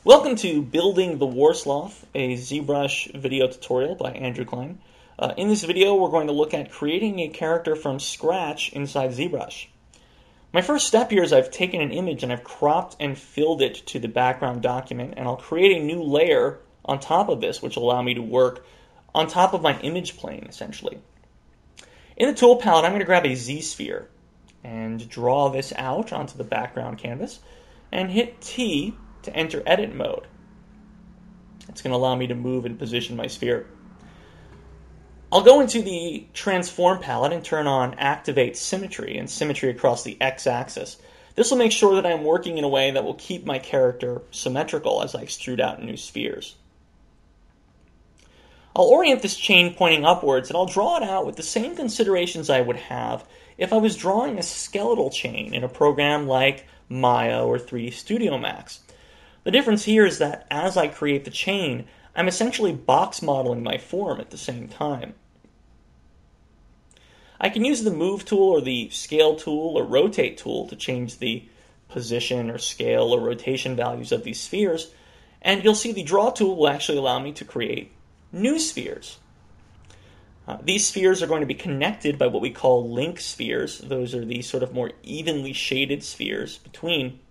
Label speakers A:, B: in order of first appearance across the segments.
A: Welcome to Building the War-Sloth, a Zbrush video tutorial by Andrew Klein. In this video, we're going to look at creating a character from scratch inside Zbrush. My first step here is I've taken an image and I've cropped and filled it to the background document, and I'll create a new layer on top of this, which will allow me to work on top of my image plane, essentially. In the tool palette, I'm going to grab a Z-sphere and draw this out onto the background canvas, and hit T to enter edit mode. It's going to allow me to move and position my sphere. I'll go into the transform palette and turn on activate symmetry and symmetry across the x-axis. This will make sure that I'm working in a way that will keep my character symmetrical as I extrude out new spheres. I'll orient this chain pointing upwards, and I'll draw it out with the same considerations I would have if I was drawing a skeletal chain in a program like Maya or 3D Studio Max. The difference here is that as I create the chain, I'm essentially box modeling my form at the same time. I can use the move tool or the scale tool or rotate tool to change the position or scale or rotation values of these spheres, and you'll see the draw tool will actually allow me to create new spheres. These spheres are going to be connected by what we call link spheres. Those are the sort of more evenly shaded spheres between.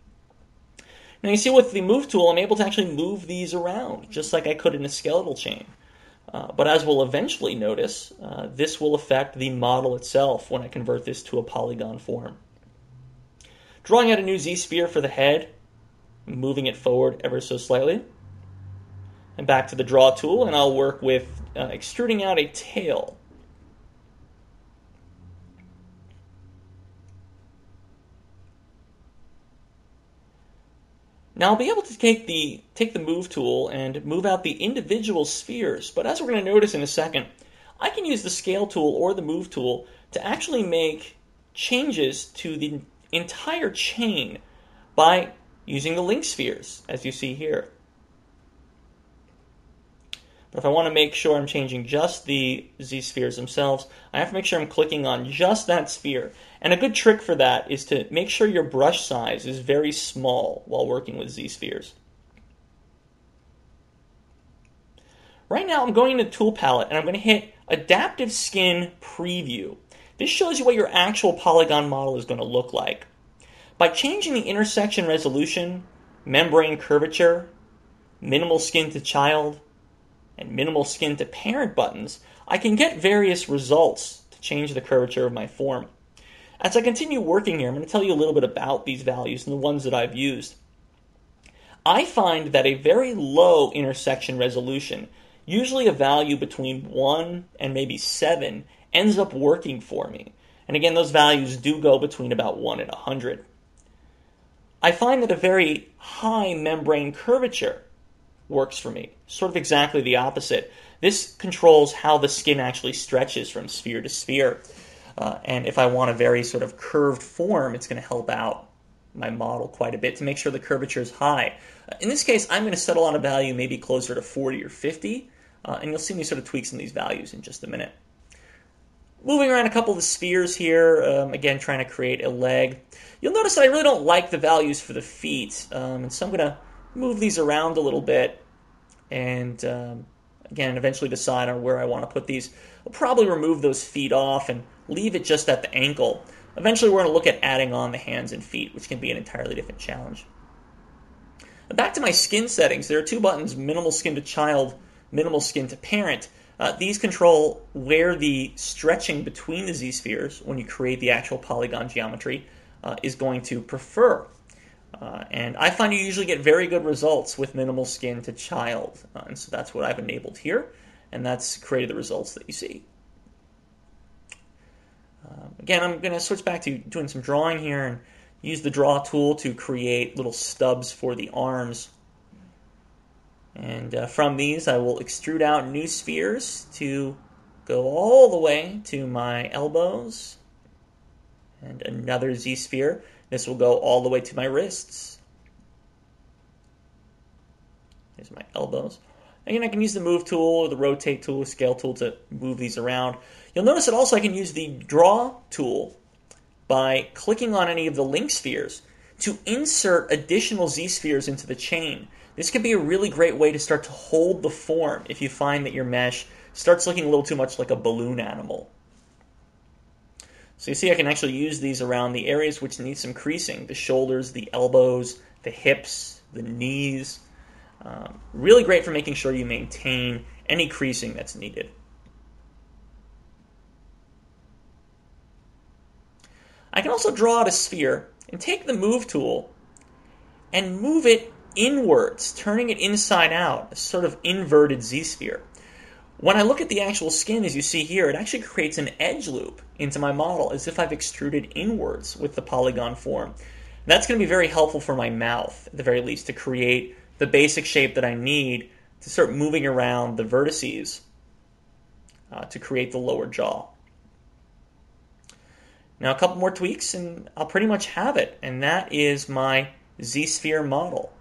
A: Now you see with the move tool, I'm able to actually move these around, just like I could in a skeletal chain. But as we'll eventually notice, this will affect the model itself when I convert this to a polygon form. Drawing out a new Z-sphere for the head, moving it forward ever so slightly. And back to the draw tool, and I'll work with extruding out a tail. Now I'll be able to take the move tool and move out the individual spheres, but as we're going to notice in a second, I can use the scale tool or the move tool to actually make changes to the entire chain by using the link spheres, as you see here. But if I want to make sure I'm changing just the Z-spheres themselves, I have to make sure I'm clicking on just that sphere. And a good trick for that is to make sure your brush size is very small while working with Z-spheres. Right now I'm going into Tool Palette and I'm going to hit Adaptive Skin Preview. This shows you what your actual polygon model is going to look like. By changing the intersection resolution, membrane curvature, minimal skin to child, and minimal skin to parent buttons, I can get various results to change the curvature of my form. As I continue working here, I'm going to tell you a little bit about these values and the ones that I've used. I find that a very low intersection resolution, usually a value between 1 and maybe 7, ends up working for me. And again, those values do go between about 1 and 100. I find that a very high membrane curvature works for me. Sort of exactly the opposite. This controls how the skin actually stretches from sphere to sphere. And if I want a very sort of curved form, it's going to help out my model quite a bit to make sure the curvature is high. In this case, I'm going to settle on a value maybe closer to 40 or 50, and you'll see me sort of tweak some of these values in just a minute. Moving around a couple of the spheres here, again trying to create a leg. You'll notice that I really don't like the values for the feet, and so I'm going to move these around a little bit, and again, eventually decide on where I want to put these. I'll probably remove those feet off and leave it just at the ankle. Eventually, we're going to look at adding on the hands and feet, which can be an entirely different challenge. Back to my skin settings, there are two buttons, minimal skin to child, minimal skin to parent. These control where the stretching between the Z-spheres, when you create the actual polygon geometry, is going to prefer. And I find you usually get very good results with minimal skin to child. And so that's what I've enabled here, and that's created the results that you see. Again, I'm going to switch back to doing some drawing here and use the draw tool to create little stubs for the arms. And from these, I will extrude out new spheres to go all the way to my elbows, and another Z-sphere. This will go all the way to my wrists. Here's my elbows. Again, I can use the move tool or the rotate tool or scale tool to move these around. You'll notice that also I can use the draw tool by clicking on any of the link spheres to insert additional Z-spheres into the chain. This can be a really great way to start to hold the form if you find that your mesh starts looking a little too much like a balloon animal. So you see I can actually use these around the areas which need some creasing, the shoulders, the elbows, the hips, the knees. Really great for making sure you maintain any creasing that's needed. I can also draw out a sphere and take the move tool and move it inwards, turning it inside out, a sort of inverted Z-sphere. When I look at the actual skin, as you see here, it actually creates an edge loop into my model, as if I've extruded inwards with the polygon form. And that's going to be very helpful for my mouth, at the very least, to create the basic shape that I need to start moving around the vertices to create the lower jaw. Now a couple more tweaks and I'll pretty much have it, and that is my Z-sphere model.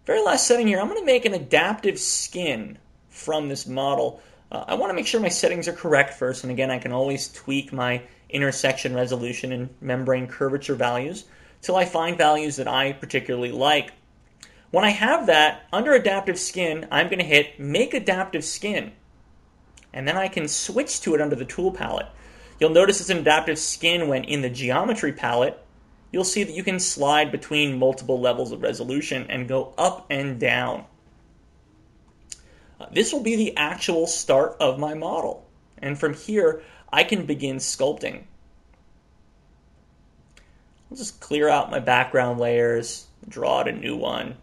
A: Very last setting here, I'm going to make an adaptive skin from this model. I want to make sure my settings are correct first, and again I can always tweak my intersection resolution and membrane curvature values till I find values that I particularly like. When I have that, under Adaptive Skin, I'm going to hit Make Adaptive Skin. And then I can switch to it under the Tool palette. You'll notice it's an Adaptive Skin when in the Geometry palette, you'll see that you can slide between multiple levels of resolution and go up and down. This will be the actual start of my model. And from here, I can begin sculpting. I'll just clear out my background layers, draw out a new one.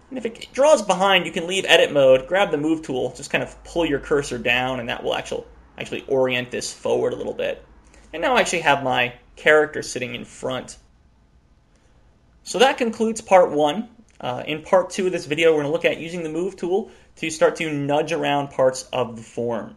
A: And if it draws behind, you can leave edit mode, grab the move tool, just kind of pull your cursor down, and that will actually orient this forward a little bit. And now I actually have my character sitting in front. So that concludes part one. In part two of this video, we're going to look at using the move tool to start to nudge around parts of the form.